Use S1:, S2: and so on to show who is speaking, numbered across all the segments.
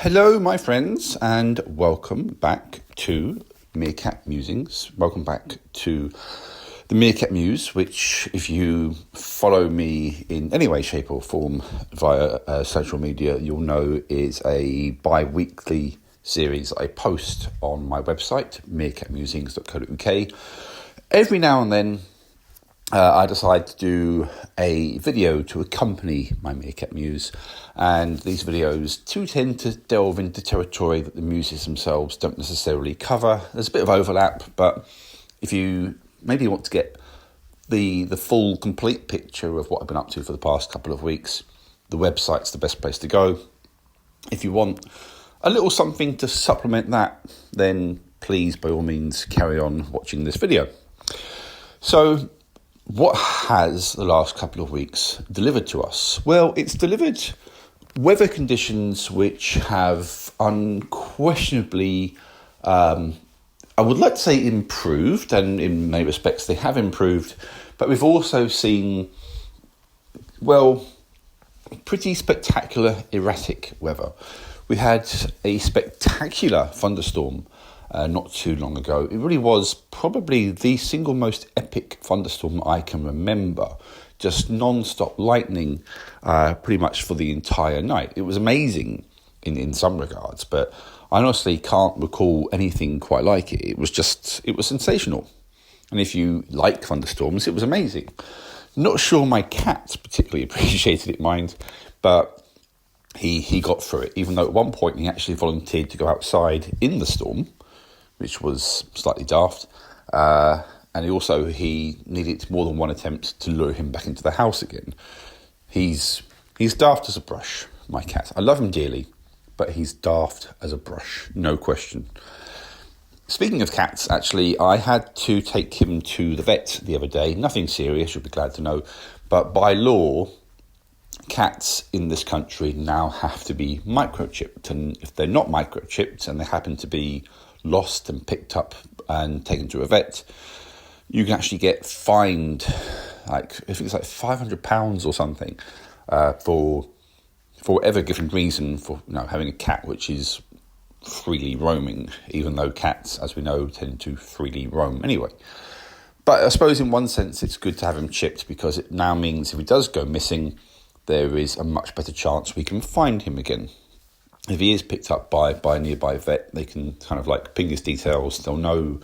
S1: Hello, my friends, and welcome back to Meerkat Musings. Welcome back to the Meerkat Muse, which, if you follow me in any way, shape or form via social media, you'll know is a bi-weekly series I post on my website, meerkatmusings.co.uk. Every now and then, I decide to do a video to accompany my Meerkat Muse, and these videos do tend to delve into territory that the muses themselves don't necessarily cover. There's a bit of overlap, but if you maybe want to get the full, complete picture of what I've been up to for the past couple of weeks, the website's the best place to go. If you want a little something to supplement that, then please, by all means, carry on watching this video. So, what has the last couple of weeks delivered to us? Well, it's delivered weather conditions which have unquestionably, I would like to say improved, and in many respects they have improved, but we've also seen, well, pretty spectacular erratic weather. We had a spectacular thunderstorm not too long ago. It really was probably the single most epic thunderstorm I can remember. Just non-stop lightning pretty much for the entire night. It was amazing in some regards, but I honestly can't recall anything quite like it. It was sensational. And if you like thunderstorms, it was amazing. Not sure my cat particularly appreciated it, mind, but he got through it, even though at one point he actually volunteered to go outside in the storm, which was slightly daft. And he needed more than one attempt to lure him back into the house again. He's daft as a brush, my cat. I love him dearly, but he's daft as a brush, no question. Speaking of cats, actually, I had to take him to the vet the other day. Nothing serious, you'll be glad to know. But by law, cats in this country now have to be microchipped. And if they're not microchipped and they happen to be lost and picked up and taken to a vet, you can actually get fined, I think it's like £500 or something, for whatever given reason for having a cat which is freely roaming, even though cats, as we know, tend to freely roam anyway. But I suppose in one sense it's good to have him chipped, because it now means if he does go missing, there is a much better chance we can find him again. If he is picked up by a nearby vet, they can kind of like ping his details. They'll know,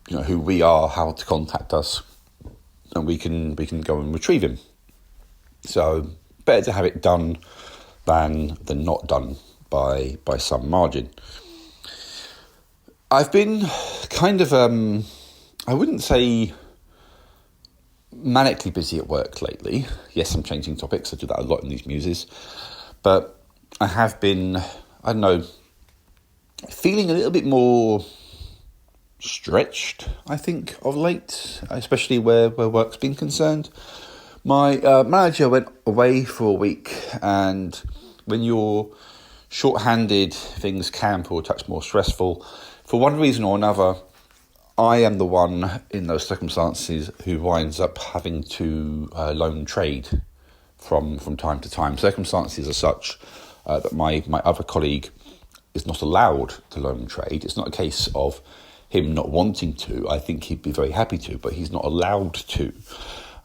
S1: who we are, how to contact us, and we can go and retrieve him. So better to have it done than not done by some margin. I've been kind of, I wouldn't say manically busy at work lately. Yes, I'm changing topics. I do that a lot in these muses, but I have been, feeling a little bit more stretched, I think, of late, especially where work's been concerned. My manager went away for a week, and when you're short-handed, things can feel a touch more stressful. For one reason or another, I am the one in those circumstances who winds up having to loan trade from time to time. Circumstances are such that my other colleague is not allowed to loan trade. It's not a case of him not wanting to. I think he'd be very happy to, but he's not allowed to.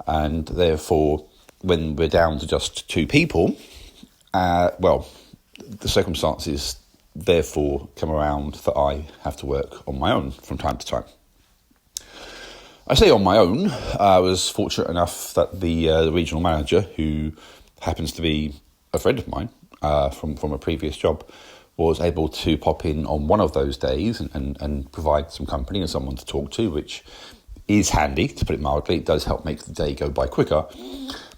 S1: And therefore, when we're down to just two people, the circumstances therefore come around that I have to work on my own from time to time. I say on my own. I was fortunate enough that the regional manager, who happens to be a friend of mine from a previous job, was able to pop in on one of those days and provide some company and someone to talk to, which is handy, to put it mildly. It does help make the day go by quicker.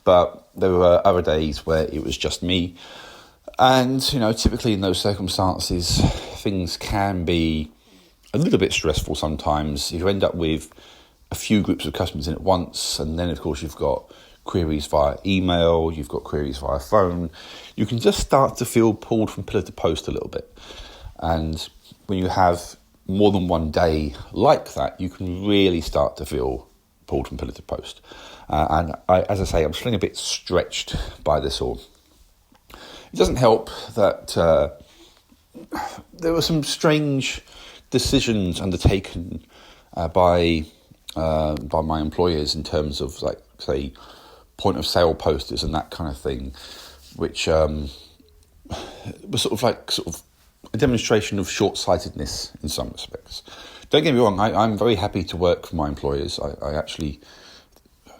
S1: But there were other days where it was just me. And, typically in those circumstances, things can be a little bit stressful sometimes. You end up with a few groups of customers in at once, and then, of course, you've got queries via email, you've got queries via phone. You can just start to feel pulled from pillar to post a little bit. And when you have more than one day like that, you can really start to feel pulled from pillar to post. And as I say, I'm feeling a bit stretched by this all. It doesn't help that there were some strange decisions undertaken by my employers in terms of, like, say, point of sale posters and that kind of thing, which was sort of a demonstration of short-sightedness in some respects. Don't get me wrong, I'm very happy to work for my employers. I actually,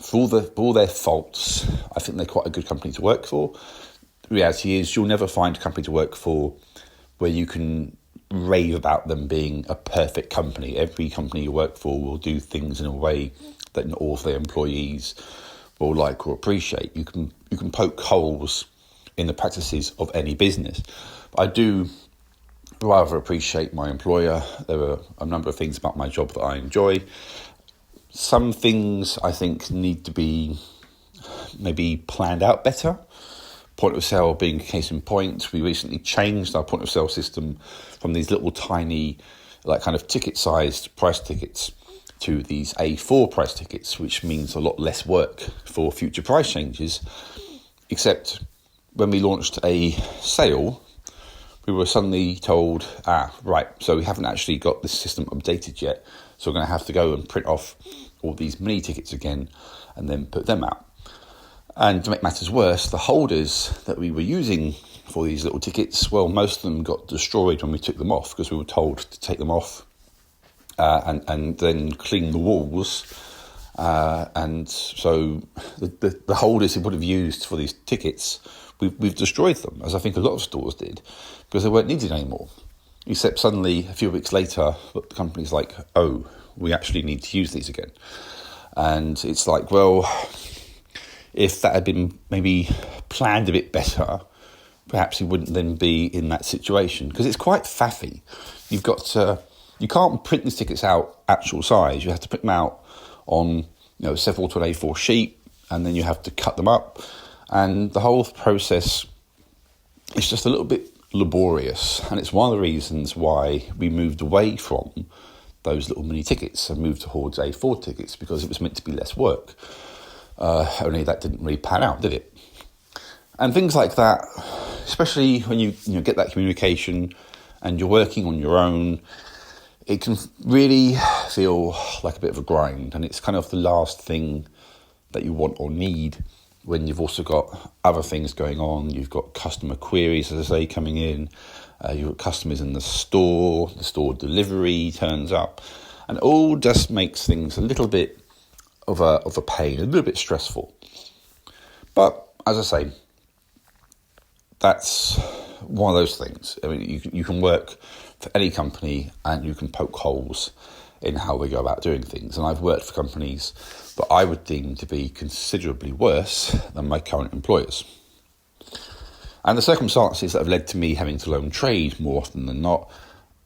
S1: for all their faults, I think they're quite a good company to work for. The reality is, you'll never find a company to work for where you can rave about them being a perfect company. Every company you work for will do things in a way that not all of their employees will like or appreciate. You can poke holes in the practices of any business. But I do rather appreciate my employer. There are a number of things about my job that I enjoy. Some things I think need to be maybe planned out better. Point of sale being a case in point. We recently changed our point of sale system from these little tiny, like, kind of ticket-sized price tickets to these A4 price tickets, which means a lot less work for future price changes. Except when we launched a sale, we were suddenly told, right, so we haven't actually got this system updated yet, so we're going to have to go and print off all these mini tickets again and then put them out. And to make matters worse, the holders that we were using for these little tickets, well, most of them got destroyed when we took them off, because we were told to take them off and then clean the walls. And so the holders who would have used for these tickets, we've destroyed them, as I think a lot of stores did, because they weren't needed anymore. Except suddenly, a few weeks later, the company's like, oh, we actually need to use these again. And it's like, well, if that had been maybe planned a bit better, perhaps you wouldn't then be in that situation, because it's quite faffy. You can't print these tickets out actual size. You have to print them out on, several to an A4 sheet, and then you have to cut them up, and the whole process is just a little bit laborious. And it's one of the reasons why we moved away from those little mini tickets and moved towards A4 tickets, because it was meant to be less work. Only that didn't really pan out, did it? And things like that, especially when you get that communication and you're working on your own, it can really feel like a bit of a grind, and it's kind of the last thing that you want or need when you've also got other things going on. You've got customer queries, as I say, coming in. You've got customers in the store delivery turns up, and it all just makes things a little bit of a pain, a little bit stressful. But as I say, that's one of those things. I mean, you can work for any company and you can poke holes in how they go about doing things. And I've worked for companies that I would deem to be considerably worse than my current employers. And the circumstances that have led to me having to learn trade more often than not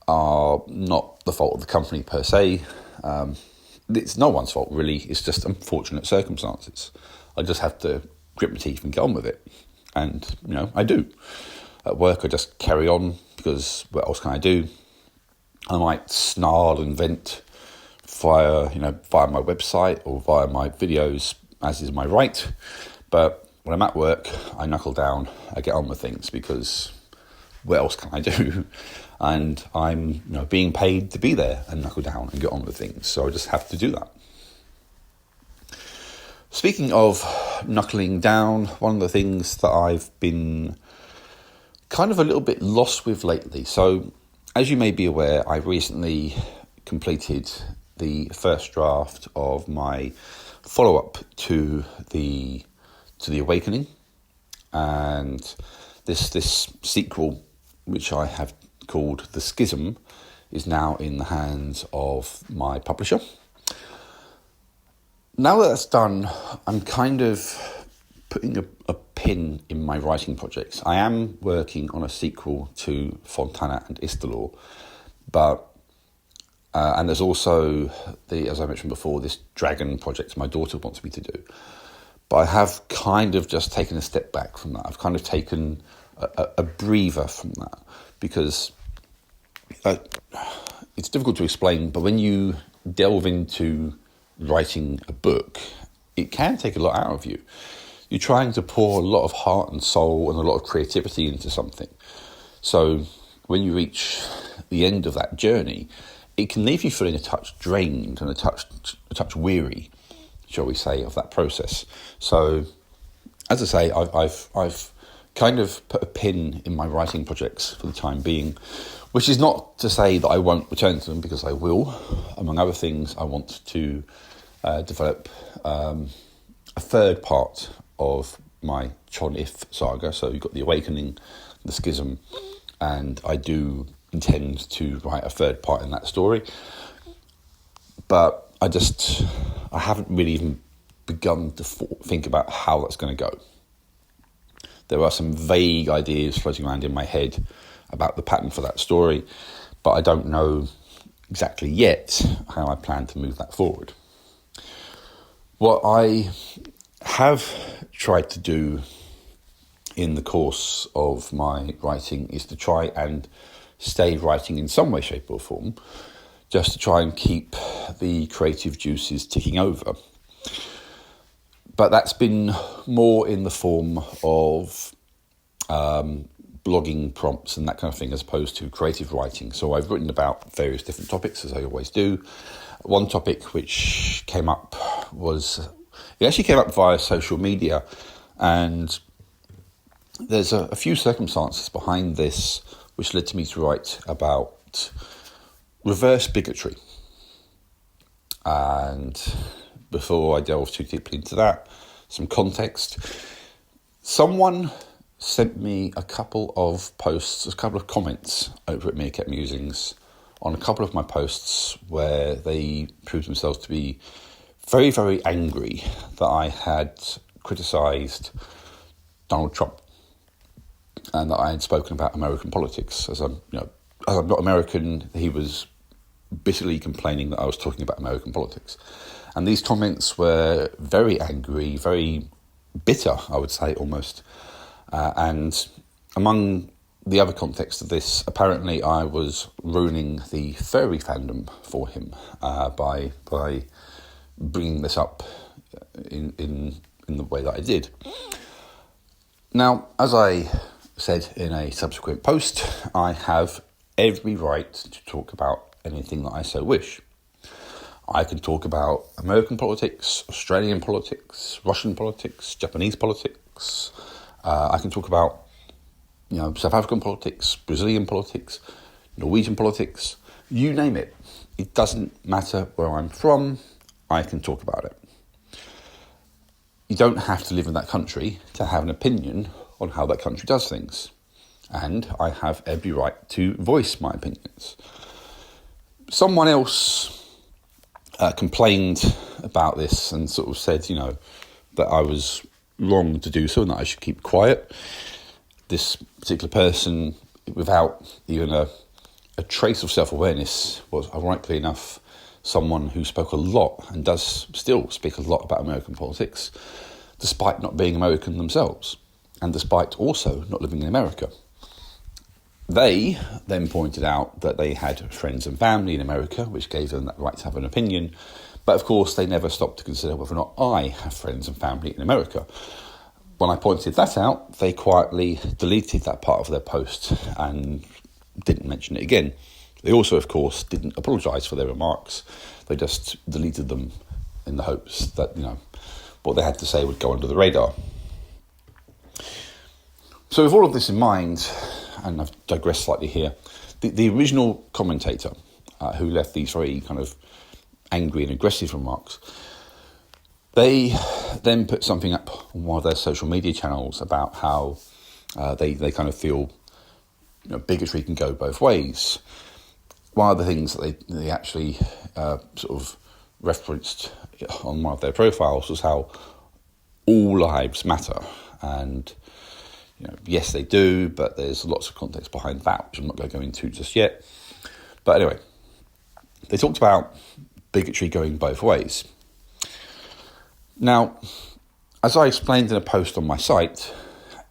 S1: are not the fault of the company per se. It's no one's fault, really. It's just unfortunate circumstances. I just have to grit my teeth and get on with it. And, I do. At work, I just carry on, because what else can I do? I might snarl and vent via my website or via my videos, as is my right. But when I'm at work, I knuckle down, I get on with things, because what else can I do? And I'm being paid to be there and knuckle down and get on with things. So I just have to do that. Speaking of knuckling down, one of the things that I've been kind of a little bit lost with lately. So as you may be aware, I recently completed the first draft of my follow-up to the Awakening. And this sequel, which I have called The Schism, is now in the hands of my publisher. Now that that's done, I'm kind of putting a pin in my writing projects. I am working on a sequel to Fontana and Istalor, but and there's also as I mentioned before, this dragon project my daughter wants me to do. But I have kind of just taken a step back from that. I've kind of taken a breather from that, because it's difficult to explain, but when you delve into writing a book, it can take a lot out of you. You're trying to pour a lot of heart and soul and a lot of creativity into something. So when you reach the end of that journey, it can leave you feeling a touch drained and a touch weary, shall we say, of that process. So, as I say, I've kind of put a pin in my writing projects for the time being, which is not to say that I won't return to them, because I will. Among other things, I want to develop a third part of my Chon If saga. So you've got the Awakening, the Schism, and I do intend to write a third part in that story. But I haven't really even begun to think about how that's going to go. There are some vague ideas floating around in my head about the pattern for that story, but I don't know exactly yet how I plan to move that forward. What I have tried to do in the course of my writing is to try and stay writing in some way, shape or form, just to try and keep the creative juices ticking over. But that's been more in the form of blogging prompts and that kind of thing, as opposed to creative writing. So I've written about various different topics, as I always do. One topic which came up actually came up via social media, and there's a few circumstances behind this which led to me to write about reverse bigotry. And before I delve too deeply into that, some context. Someone sent me a couple of comments over at Meerkat Musings on a couple of my posts where they proved themselves to be very, very angry that I had criticised Donald Trump and that I had spoken about American politics. As I'm not American, he was bitterly complaining that I was talking about American politics. And these comments were very angry, very bitter, I would say, almost. And among the other context of this, apparently I was ruining the furry fandom for him by bringing this up in the way that I did. Now, as I said in a subsequent post, I have every right to talk about anything that I so wish. I can talk about American politics, Australian politics, Russian politics, Japanese politics. I can talk about, South African politics, Brazilian politics, Norwegian politics, you name it. It doesn't matter where I'm from, I can talk about it. You don't have to live in that country to have an opinion on how that country does things. And I have every right to voice my opinions. Someone else complained about this and sort of said, that I was wrong to do so and that I should keep quiet. This particular person, without even a trace of self-awareness, was, ironically enough, someone who spoke a lot and does still speak a lot about American politics, despite not being American themselves, and despite also not living in America. They then pointed out that they had friends and family in America, which gave them that right to have an opinion. But of course, they never stopped to consider whether or not I have friends and family in America. When I pointed that out, they quietly deleted that part of their post and didn't mention it again. They also, of course, didn't apologise for their remarks. They just deleted them in the hopes that, what they had to say would go under the radar. So with all of this in mind, and I've digressed slightly here, the original commentator who left these very kind of angry and aggressive remarks, they then put something up on one of their social media channels about how they kind of feel bigotry can go both ways. One of the things that they actually sort of referenced on one of their profiles was how all lives matter. And, yes, they do, but there's lots of context behind that, which I'm not going to go into just yet. But anyway, they talked about bigotry going both ways. Now, as I explained in a post on my site,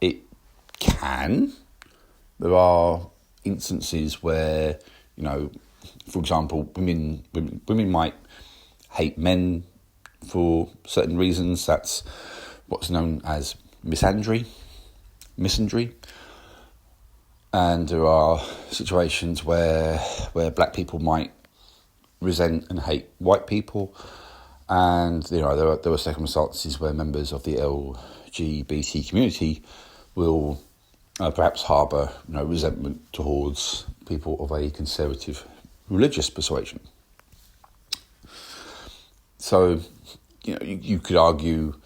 S1: it can. There are instances where, for example, women might hate men for certain reasons. That's what's known as misandry. And there are situations where black people might resent and hate white people, and there were circumstances where members of the LGBT community will perhaps harbour resentment towards people of a conservative religious persuasion. So you could argue,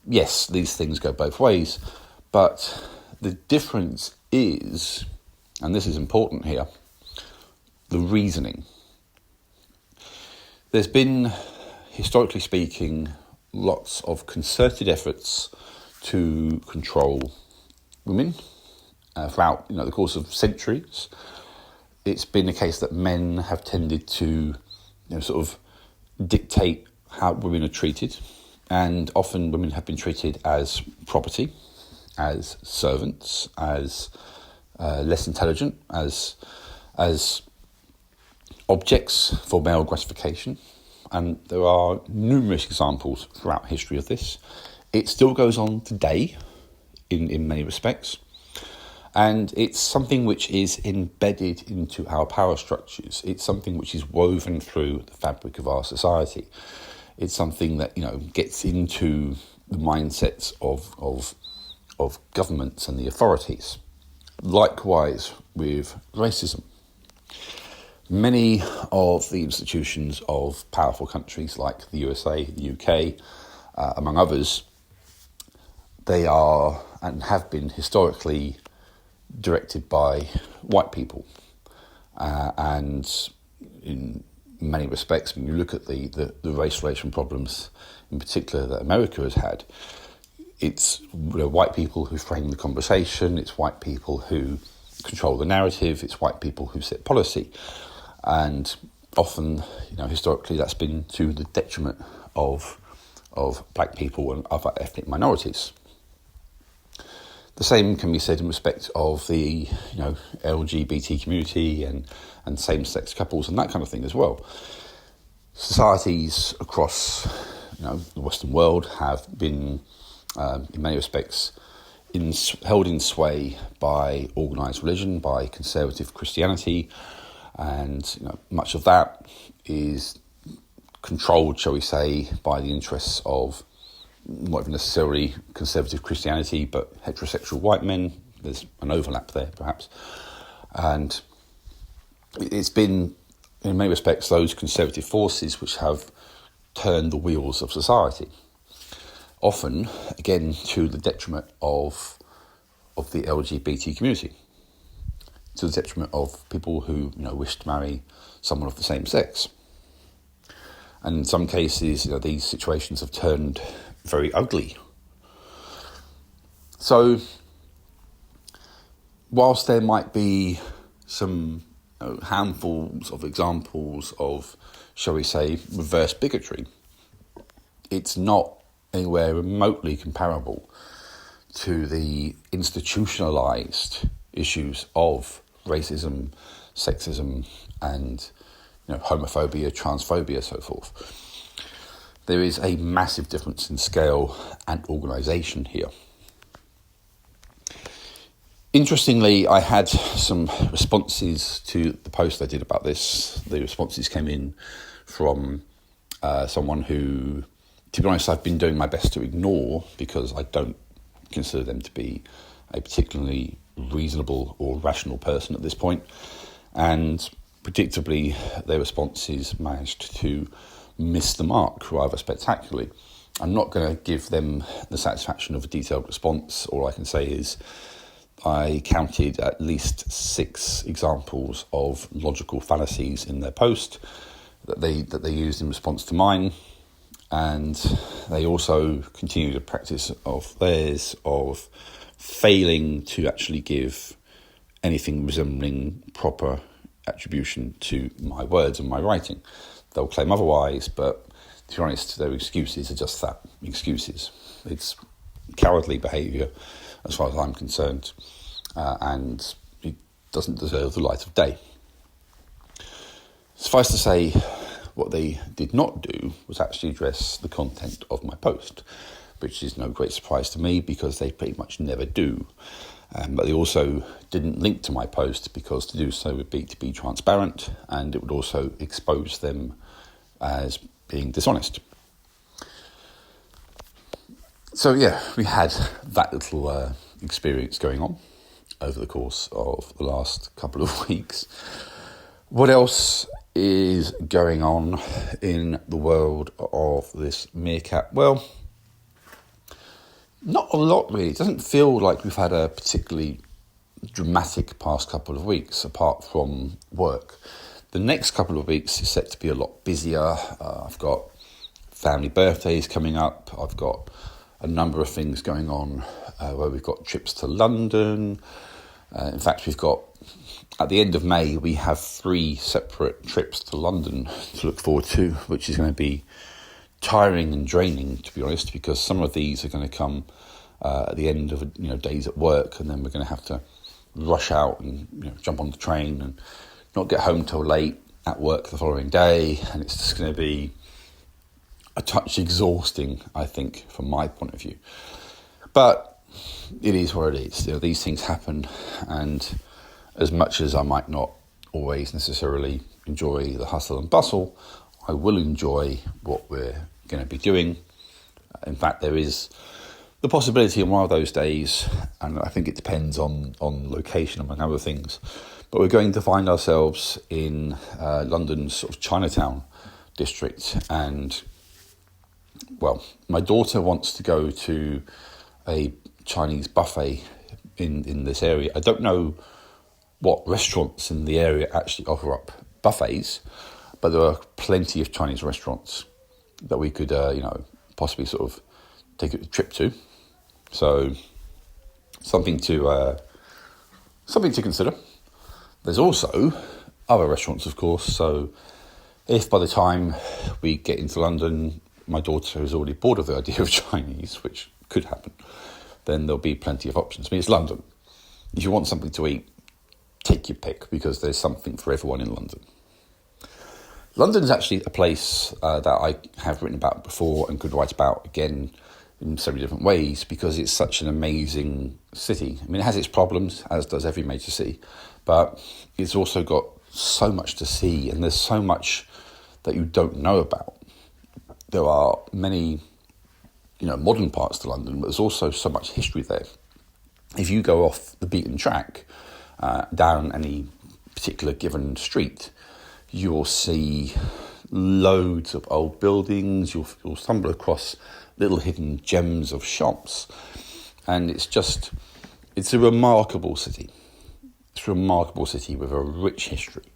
S1: yes, these things go both ways, but the difference is, and this is important here, the reasoning. There's been, historically speaking, lots of concerted efforts to control women throughout the course of centuries. It's been the case that men have tended to sort of dictate how women are treated, and often women have been treated as property, as servants, as less intelligent, as objects for male gratification. And there are numerous examples throughout history of this. It still goes on today in many respects. And it's something which is embedded into our power structures. It's something which is woven through the fabric of our society. It's something that gets into the mindsets of governments and the authorities. Likewise with racism. Many of the institutions of powerful countries like the USA, the UK, among others, they are and have been historically directed by white people. And in many respects, when you look at the race relation problems in particular that America has had, it's white people who frame the conversation, it's white people who control the narrative, it's white people who set policy. And often, historically, that's been to the detriment of black people and other ethnic minorities. The same can be said in respect of the LGBT community and same-sex couples and that kind of thing as well. Societies across the Western world have been, in many respects, held in sway by organised religion, by conservative Christianity, and much of that is controlled, shall we say, by the interests of not even necessarily conservative Christianity, but heterosexual white men. There's an overlap there, perhaps. And it's been, in many respects, those conservative forces which have turned the wheels of society. Often, again, to the detriment of the LGBT community, to the detriment of people who wish to marry someone of the same sex. And in some cases, these situations have turned very ugly. So, whilst there might be some handfuls of examples of, shall we say, reverse bigotry, it's not anywhere remotely comparable to the institutionalised issues of racism, sexism, and homophobia, transphobia, so forth. There is a massive difference in scale and organisation here. Interestingly, I had some responses to the post I did about this. The responses came in from someone who, to be honest, I've been doing my best to ignore because I don't consider them to be a particularly reasonable or rational person at this point. And predictably, their responses managed to miss the mark rather spectacularly. I'm not going to give them the satisfaction of a detailed response. All I can say is I counted at least 6 examples of logical fallacies in their post that they used in response to mine, and they also continued a practice of theirs of failing to actually give anything resembling proper attribution to my words and my writing. They'll claim otherwise, but to be honest, their excuses are just that, excuses. It's cowardly behaviour as far as I'm concerned, and it doesn't deserve the light of day. Suffice to say, what they did not do was actually address the content of my post, which is no great surprise to me because they pretty much never do. But they also didn't link to my post because to do so would be to be transparent, and it would also expose them as being dishonest. So yeah, we had that little experience going on over the course of the last couple of weeks. What else is going on in the world of this meerkat? Well, not a lot really. It doesn't feel like we've had a particularly dramatic past couple of weeks apart from work. The next couple of weeks is set to be a lot busier. I've got family birthdays coming up. I've got a number of things going on where we've got trips to London. In fact, we've got, at the end of May, we have 3 separate trips to London to look forward to, which is going to be tiring and draining, to be honest, because some of these are going to come at the end of days at work, and then we're going to have to rush out and jump on the train and not get home till late at work the following day, and it's just going to be a touch exhausting, I think, from my point of view. But it is what it is. These things happen, and as much as I might not always necessarily enjoy the hustle and bustle, I will enjoy what we're going to be doing. In fact, there is the possibility on one of those days, and I think it depends on location among other things, but we're going to find ourselves in London's sort of Chinatown district, and well, my daughter wants to go to a Chinese buffet in this area. I don't know what restaurants in the area actually offer up buffets, but there are plenty of Chinese restaurants that we could, possibly sort of take a trip to. So something to consider. There's also other restaurants, of course. So if by the time we get into London, my daughter is already bored of the idea of Chinese, which could happen, then there'll be plenty of options. I mean, it's London. If you want something to eat, take your pick, because there's something for everyone in London. London is actually a place that I have written about before and could write about again in so many different ways, because it's such an amazing city. I mean, it has its problems, as does every major city, but it's also got so much to see, and there's so much that you don't know about. There are many, modern parts to London, but there's also so much history there. If you go off the beaten track, down any particular given street, you'll see loads of old buildings. You'll stumble across little hidden gems of shops, and it's a remarkable city. It's a remarkable city with a rich history,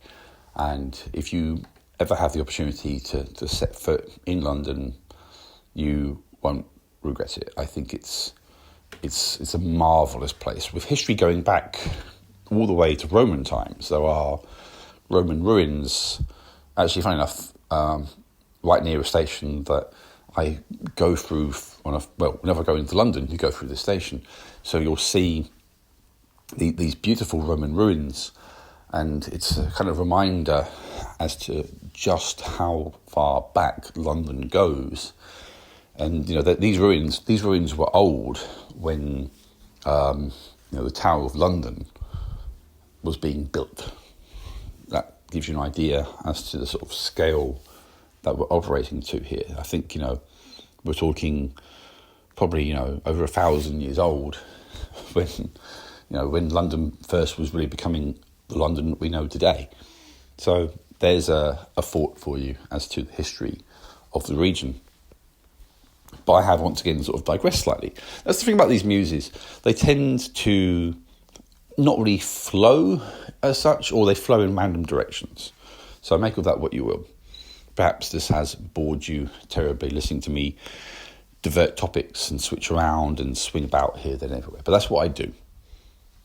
S1: and if you ever have the opportunity to set foot in London, you won't regret it. I think it's a marvellous place with history going back all the way to Roman times. There are Roman ruins, actually, funny enough, right near a station that I go through whenever I go into London, you go through the station. So you'll see these beautiful Roman ruins, and it's a kind of reminder as to just how far back London goes. And these ruins were old when the Tower of London was being built. That gives you an idea as to the sort of scale that we're operating to here. I think we're talking probably over 1,000 years old when London first was really becoming the London that we know today. So there's a thought for you as to the history of the region. But I have once again sort of digressed slightly. That's the thing about these muses. They tend to not really flow as such, or they flow in random directions. So make of that what you will. Perhaps this has bored you terribly, listening to me divert topics and switch around and swing about here, then everywhere. But that's what I do.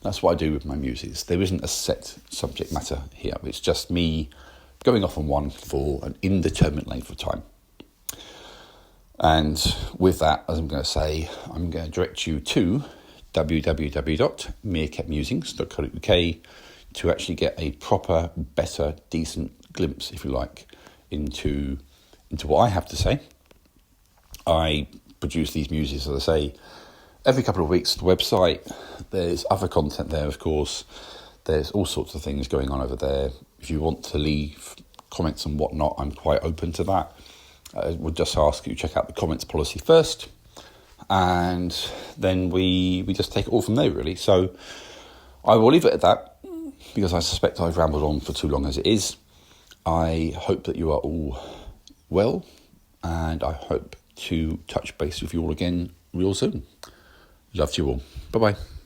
S1: That's what I do with my muses. There isn't a set subject matter here. It's just me going off on one for an indeterminate length of time. And with that, as I'm going to say, I'm going to direct you to www.meerkatmusings.co.uk to actually get a proper, better, decent glimpse, if you like, into what I have to say. I produce these muses, as I say, every couple of weeks, the website, there's other content there, of course. There's all sorts of things going on over there. If you want to leave comments and whatnot, I'm quite open to that. I would just ask you to check out the comments policy first, and then we just take it all from there, really. So I will leave it at that, because I suspect I've rambled on for too long as it is. I hope that you are all well, and I hope to touch base with you all again real soon. Love to you all. Bye-bye.